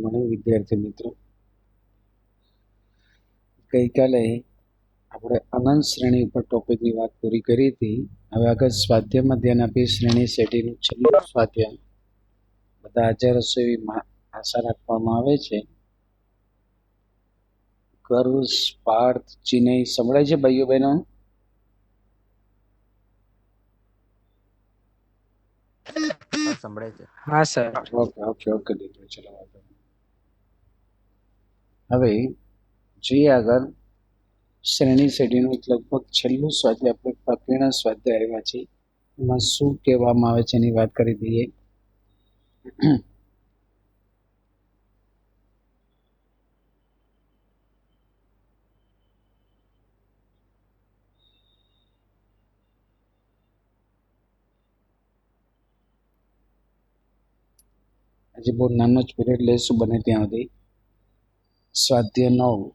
મને વિદ્યાર્થી મિત્રો, ગઈકાલે આપણે અનંત શ્રેણી ઉપર ટોપિકની વાત પૂરી કરી હતી. હવે આગળ સ્વાધ્યાયમાં ધ્યાન આપી. શ્રેણી સેટીનું છેલ્લું સ્વાધ્યાય બધા હાજર હશે એવી આશા રાખવામાં આવે છે. કર્વ્સ, પાર્થ, ચિહ્ન સંભળાય છે ભાઈઓ બહેનો? સંભળાય છે. હા સર. ઓકે દીકરો, ચલો હવે જોઈએ આગળ. શ્રેણી સેટીનું લગભગ છેલ્લું સ્વાધ્યાય, આપણે પ્રકીર્ણ સ્વાધ્યાય આવ્યા છે. એમાં શું કહેવામાં આવે છે એની વાત કરી દઈએ. આજે બહુ નાનો જ પીરિયડ લઈશું બને ત્યાં સુધી. સ્વાધ્યાય 9,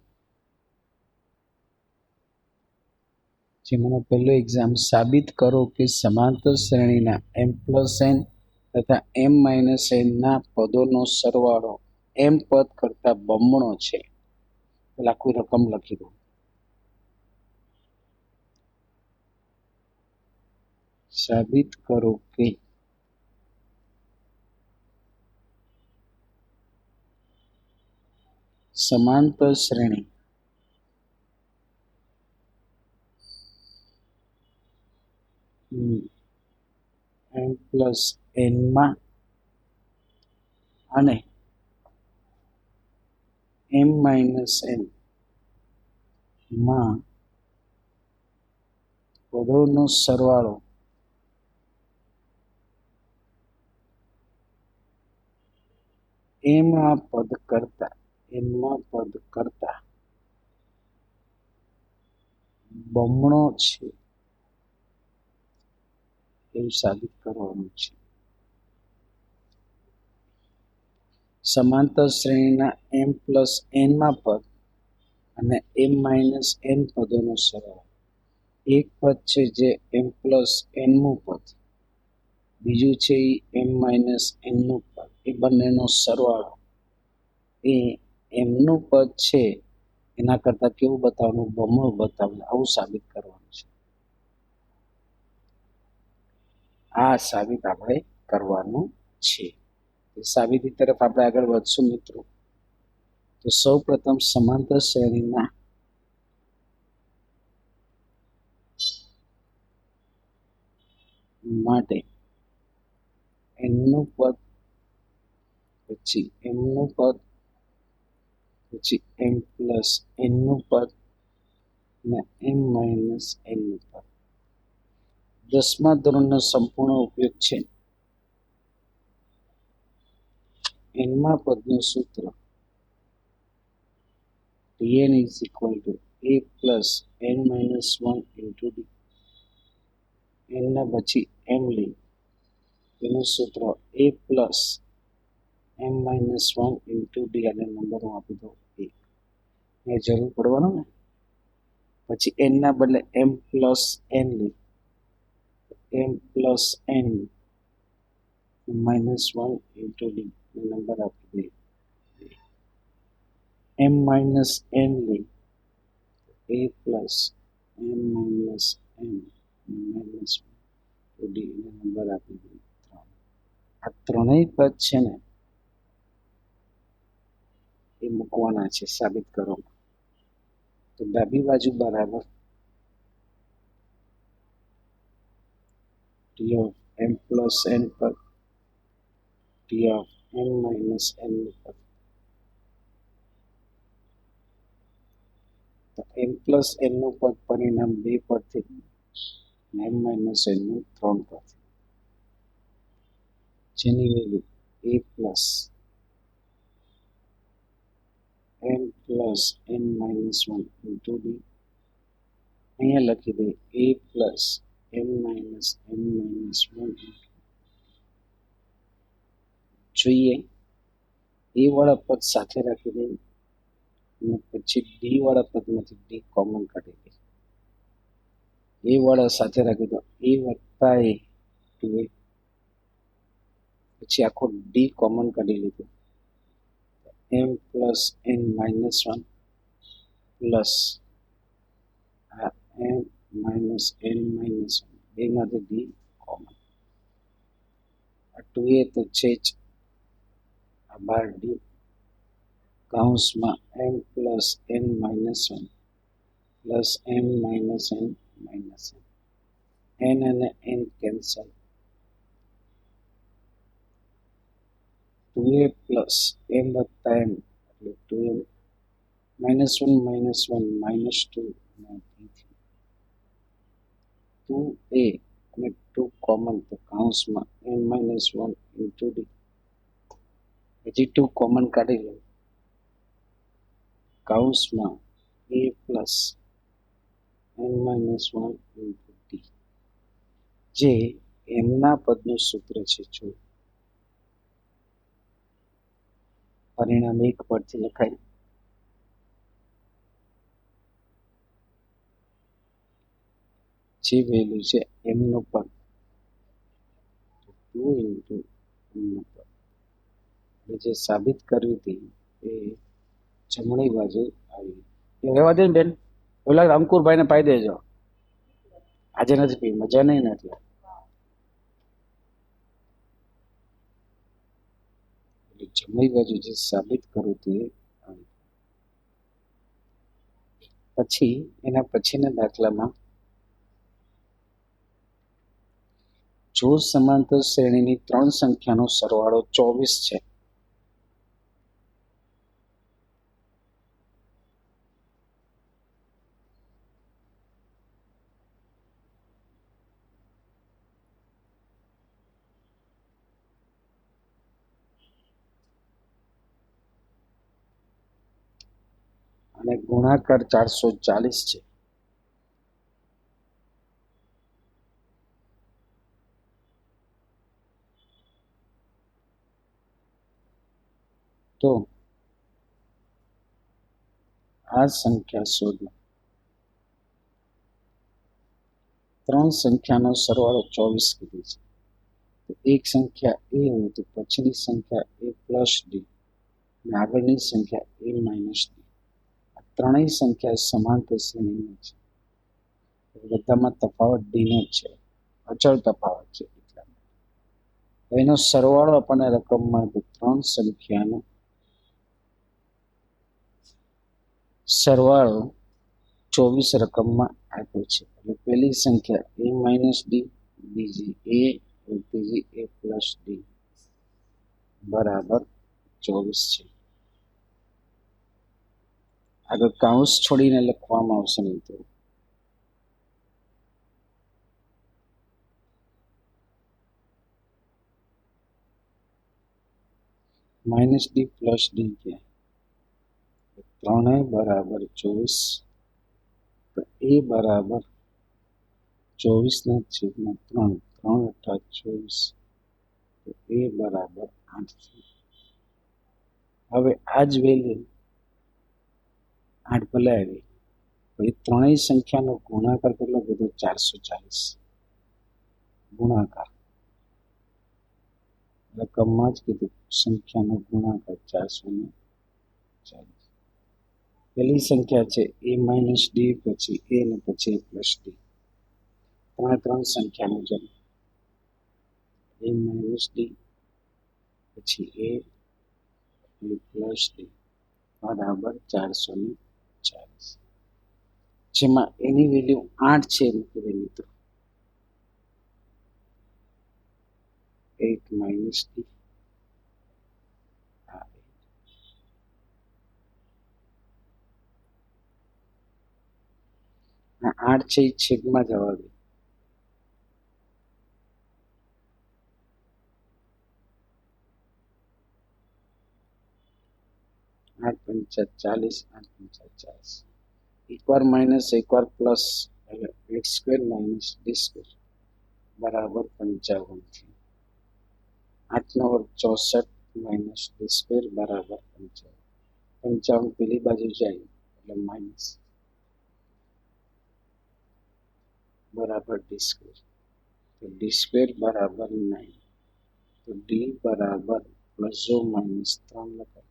જેમાં પહેલો એક્ઝામ, સાબિત કરો કે સમાંતર શ્રેણીના m+n તથા m-n ના પદોનો સરવાળો m પદ કરતા બમણો છે. પેલા કોઈ રકમ લખી દો. સાબિત કરો કે સમાંતર શ્રેણી m+n માં અને m-n માં પદોનો સરવાળો એમના પદ કરતા બમણો છે એવું સાબિત કરવાનું છે. સમાંતર શ્રેણીના m+n માં પદ અને m-n પદોનો સરવાળો. એક પદ છે જે m+n નું પદ, બીજું છે એ m-n નું પદ. એ બંનેનો સરવાળો એ એમનું પદ છે એના કરતા કેવું બતાવવાનું? બમણું બતાવવાનું. આવું સાબિત કરવાનું છે. આ સાબિત આપણે કરવાનું છે. સાબિતી તરફ આપણે આગળ વધશું મિત્રો. તો સૌ પ્રથમ સમાંતર શ્રેણીના માટે એમનું પદ, પછી એમનું પદ, પછી m+n નું પદ અને m-n નું પદ. 10મા ધોરણનો સંપૂર્ણ ઉપયોગ છે. nમા પદનું સૂત્ર Dn = a+n-1 × d. n ના પછી m લઈ, તેનું સૂત્ર a+m-1 × d, અને નંબર હું આપી દઉં 1. એ જરૂર પડવાનું ને. પછી n ના બદલે m+n લઈ, m+n -1 × d, નંબર આપી દઈએ m-n લઈ, a+m-n -1 × d, નંબર આપી દઈએ 3. આ ત્રણેય પદ છે ને એ મૂકવાના છે સાબિત કરો. તો ડાબી બાજુ બરાબર Dm+n પદ, Dm-n પદ. તો m+n નું પદ પરિણામ 2 પરથી, m-n નું 3 પરથી, જેની વેલ્યુ a+m+n -1 × d. અહીંયા લખી દે a+m-n -1. જોઈએ એ વાળા પદ સાથે રાખી દઈએ અને પછી ડી વાળા પદમાંથી ડી કોમન કાઢી દઈએ. એ વાળા સાથે રાખી દો, a વત્તા a, પછી આખો ડી કોમન કાઢી લીધો, M plus N minus one plus આ M minus N minus one બેમાંથી બી કોમન. આ 2a તો છે જ, આ બાર ડી કૌંસમાં M plus N minus one plus M minus N minus N અને N cancel. 2a plus M વત્તા એમ એટલે 2m minus one minus 2 2a અને 2 કોમન તો કૌંસમાં n minus one into D. હજી 2 કોમન કાઢી લો કૌંસમાં a plus n minus one into D, જે એમના પદનું સૂત્ર છે. જો પરિણામ એક પરથી લખાય, જે વેલ્યુ છે એમનું પદ 2 ઇન્ટુ એમનું પદ, એટલે જે સાબિત કરવી હતી એ જમણી બાજુ આવી. એ રહેવા દે ને બેન, ઓલા અંકુરભાઈને પાઈ દેજો, આજે નથી પી, મજા નહીં ને એટલે જમણી બાજુ જે સાબિત કરવું હતું એ આવી. પછી એના પછીના દાખલામાં જો સમાંતર શ્રેણીની 3 સંખ્યાનો સરવાળો 24 છે અને ગુણાકાર 440 છે, તો આ સંખ્યા શોધો. 3 સંખ્યાનો સરવાળો 24 કીધી છે, તો એક સંખ્યા એ હોય તો પછીની સંખ્યા એ પ્લસ ડી અને આગળની સંખ્યા એ માઇનસ ડી. આ ત્રણેય સંખ્યા સમાંતર શ્રેણીની છે, બધામાં તફાવત ડીનો જ છે, અચળ તફાવત છે. એટલા માટે એનો સરવાળો આપણને રકમમાં 3 સંખ્યાનો સરવાળો 24 રકમમાં આપ્યો છે. એટલે પહેલી સંખ્યા એ માઇનસ ડી, બીજી એ, ત્રીજી એ પ્લસ ડી બરાબર 24 છે. આગળ કૌંસ છોડીને લખવામાં આવશે નહીં તો માઇનસ ડી પ્લસ ડી ક્યાં, ત્રણેય બરાબર 24, તો એ બરાબર 24/3, 3 × 24, તો એ બરાબર 8. હવે આ જ વેલ્યુ 8 ભલે આવી, તો એ ત્રણેય સંખ્યાનો ગુણાકાર કેટલો કીધો? 440 ગુણાકાર રકમમાં જ કીધું, સંખ્યાનો ગુણાકાર 440. પહેલી સંખ્યા છે એ માઇનસ ડી, પછી એ ને પછી પ્લસ ડી, ત્રણ સંખ્યાનો જન્મ. એ માઇનસ ડી પછી એ પ્લસ ડી બરાબર 440, જેમાં એની વેલ્યુ 8 છે મૂકી દે મિત્રો. 8 માઇનસ ડી, 8 છે એ છેદમાં જવા દે, 8 × 5 = 40, 8 × 5 = 40. એકવાર માઇનસ એકવાર પ્લસ એટલે x square minus D square બરાબર 55. 8 નો વર્ગ 64 માઇનસ ડી સ્ક્વેર બરાબર 55. 55 પેલી બાજુ જાય એટલે માઇનસ બરાબર ડી સ્ક્વેર, તો ડી સ્ક્વેર બરાબર 9, તો ડી બરાબર ±3 લખાય.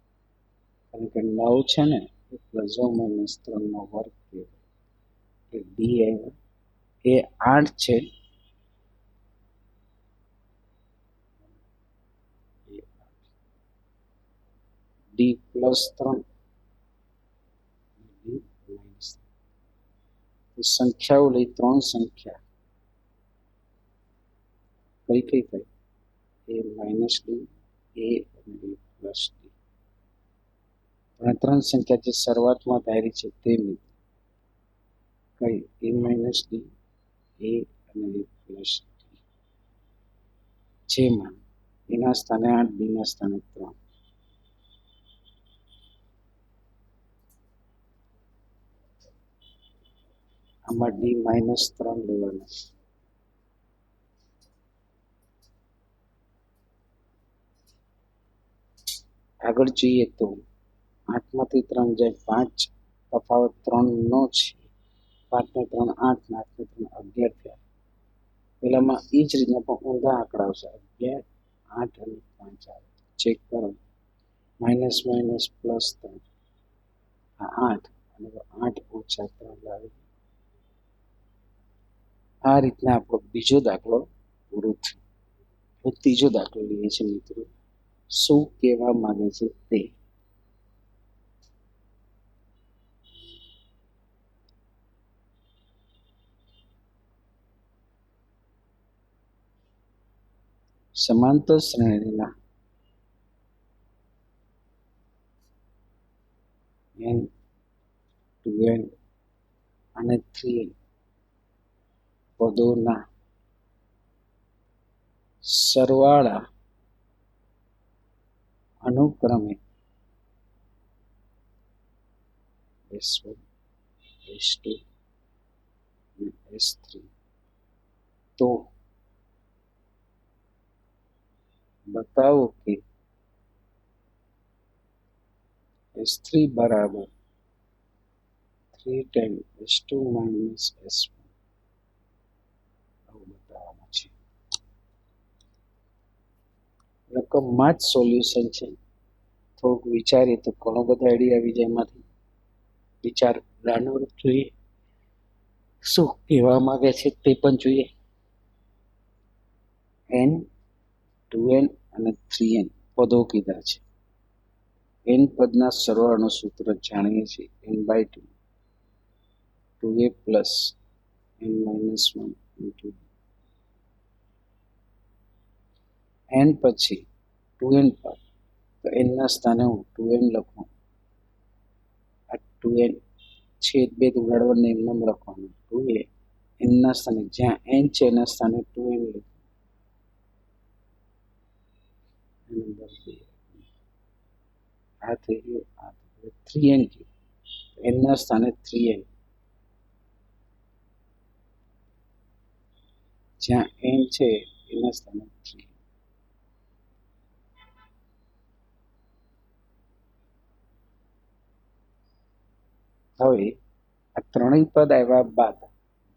કારણ કે 9 છે ને એ પ્લસ માઇનસ 3 નો વર્ગ કહેવાય. એટલે ડી આવ્યો એ 8 છે ડી પ્લસ 3 ડી માઇનસ 3. સંખ્યાઓ લઈ 3 સંખ્યા કઈ કઈ કઈ એ માઇનસ ડી એ અને એ પ્લસ ડી. અને 3 સંખ્યા જે શરૂઆતમાં ધારી છે તે કઈ એ માઇનસ ડી એ અને એ પ્લસ ડી, જેમાં એના સ્થાને 8 બીના સ્થાને 3. આમાં ડી માઇનસ 3 લેવાનું. આગળ જોઈએ તો 8 માંથી 3 જાય 5, તફાવત 3 નો છે. 5 ને 3 8 ને 8 ને 3 11 થયા. પેલામાં એ જ રીતના પણ ઊંધા આંકડા આવશે. 11 8 અને 5 આવે. ચેક કરો. માઇનસ માઇનસ પ્લસ 3 આ 8 અને 8 ઓછા 3 આવે. આ રીતના આપણો બીજો દાખલો પૂરો થયો. ત્રીજો દાખલો લઈએ છીએ મિત્રો. શું કહેવા માંગે છે તે. સમાંતર શ્રેણીના n 2n અને 3n પદોના સરવાળા અનુક્રમે S1 S2 અને S3 તો બતાવો કે S3 બરાબર 3 ટાઈમ S2 માઇનસ S1 આવું બતાવવાનું છે. રકમમાં જ સોલ્યુશન છે. થોડુંક વિચારીએ તો ઘણો બધો આઈડિયા આવી જાય. એમાંથી વિચાર ગાંડો જોઈએ. શું કહેવા માંગે છે તે પણ જોઈએ. n 2n અને 3n પદો કીધા છે. n પદના સરવાળાનું સૂત્ર જાણીએ છીએ. n by 2 2a plus n minus 1 into n પછી 2n પર તો n ના સ્થાને હું 2n લખું. આ 2n છેદ ભેદ ઉડાડવાને એમ લખવાનું. 2a n ના સ્થાને જ્યાં n છે એના સ્થાને 2n લખું. નંબર 2 આ થઈ ગયું. આ 3n n ના સ્થાને 3n જ્યાં n છે એના સ્થાને 3. હવે આ ત્રણેય પદ આવ્યા બાદ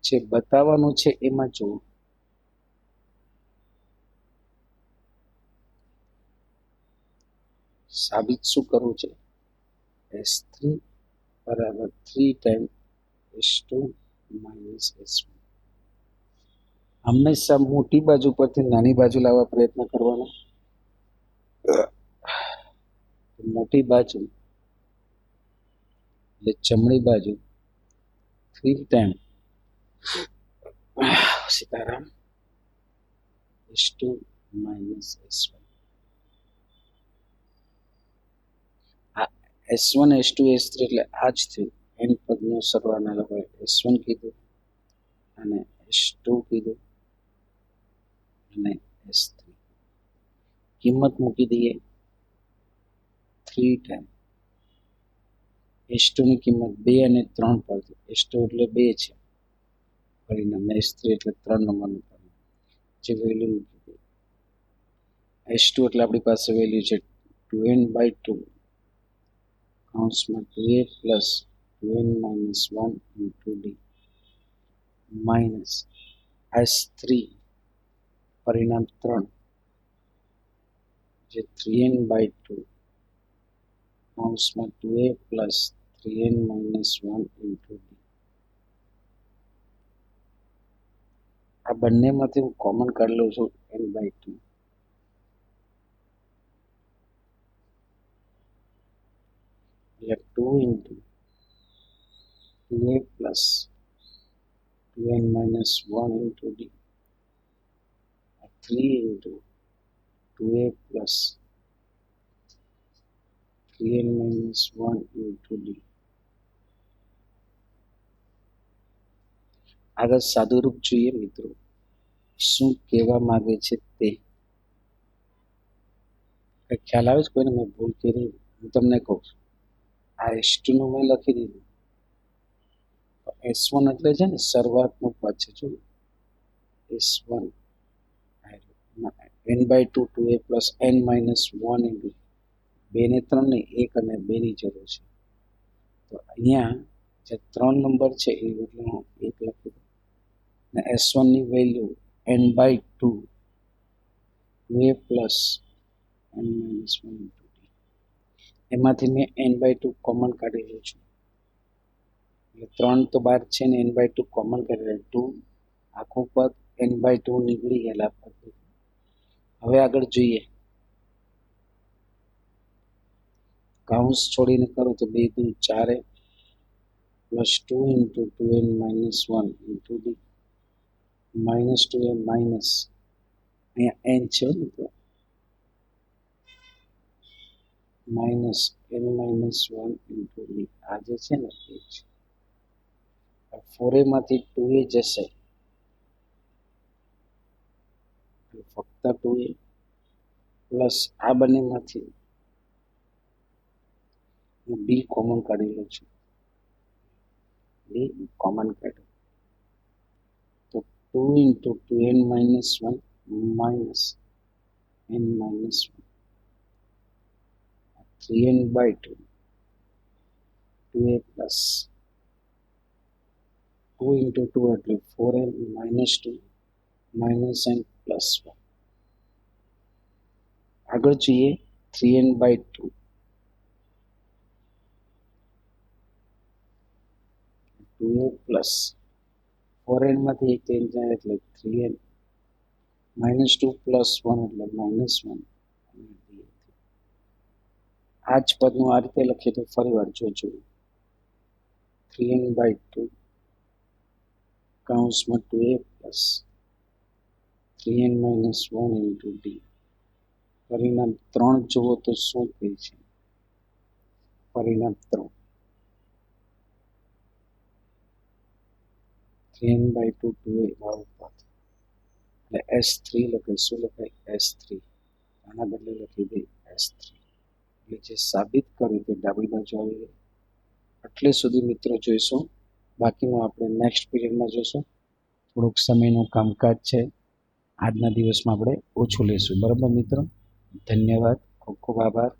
જે બતાવવાનું છે એમાં જુઓ. સાબિત શું કરવું છે. S3 બરાબર 3 ટાઈમ S2 માઇનસ S1. હંમેશા મોટી બાજુ પરથી નાની બાજુ લાવવા પ્રયત્ન કરવાનો. મોટી બાજુ એટલે જમણી બાજુ 3 time Sitaram S2 minus S1. આ S1 S2 S3 એટલે આ જ થયું. n પદનો સરવાળાના લોકોએ S1 કીધું અને S2 કીધું અને S3. કિંમત મૂકી દઈએ. 3 ટાઈમ S2 ની કિંમત 2 અને 3 પર. S2 એટલે 2 છે પરિણામ. S3 એટલે 3 નંબરનું પરિણામ. જે વેલ્યુ મૂકી દઈએ. S2 એટલે આપણી પાસે વેલ્યુ છે 2n બાય 2 કૌંસમાં 2a plus 2n minus 1 into D minus S3 પરિણામ 3 જે 3n બાય 2 કૌંસમાં 2a plus 3n minus 1 into D. આ બંનેમાંથી હું કોમન કાઢી લઉં છું n/2 એટલે 2 into 2a plus 2n minus 1 into D, 3 into 2a plus 3n minus 1 into D. આગળ સાદુરૂપ જોઈએ મિત્રો, શું કહેવા માંગે છે તે ખ્યાલ આવે છે કોઈને? મેં ભૂલ કરી? હું તમને કહું છું, આ S2 નું મેં લખી દીધું. S1 એટલે છે ને શરૂઆતનું પદ છે. જો S1 n/2 2a plus n minus 1 into 2 ને 3 ને 1 અને 2 ની જરૂર છે. તો અહીંયા જે 3 નંબર છે એ એટલે હું 1 લખી દઉં અને S1 ની value n/2 2a plus n minus 1 into D. એમાંથી મેં n/2 કોમન કાઢી લઉં છું એટલે 3 તો બહાર છે ને n/2 કોમન કાઢી 2 આખું પદ n/2 નીકળી ગયેલા પદ. હવે આગળ જોઈએ, કૌંસ છોડીને કરો તો 2 દુ 4 plus 2 into 2n minus 1 into D minus 2a minus અહીંયા n છે મિત્રો minus n minus 1 into D. આ જે છે ને એ છે 4a માંથી 2a જશે ફક્ત 2a પ્લસ આ બંનેમાંથી હું b કોમન કાઢી લઉં છું. b કોમન કાઢ્યું તો 2 into 2n minus 1 minus n minus 1 3n/2 2a plus 2 into 2 એટલે 4n minus 2 minus n plus 1. આગળ જોઈએ 3n/2 2a પ્લસ 4n માંથી એક n જાય એટલે 3n માઇનસ 2 પ્લસ 1 એટલે માઇનસ 1. આ જ પદનું આ રીતે લખીએ તો ફરી વાર જોજો 3n/2 કૌંસમાં 2a plus 3n minus 1 into D. પરિણામ 3 જુઓ તો શું કહે છે? પરિણામ 3 3n/2 2a વાળું પદ એટલે S3 લખાય. શું લખાય? S3. આના બદલે લખી દે S3. એટલે જે સાબિત કર્યું તે ડાબી બાજુ આવી ગઈ. એટલે સુધી મિત્રો જોઈશું, બાકીનું આપણે નેક્સ્ટ પીરિયડમાં જોઈશું. થોડુંક સમયનું કામકાજ છે, આજના દિવસમાં આપણે ઓછું લઈશું. બરાબર મિત્રો, ધન્યવાદ, ખૂબ ખૂબ આભાર.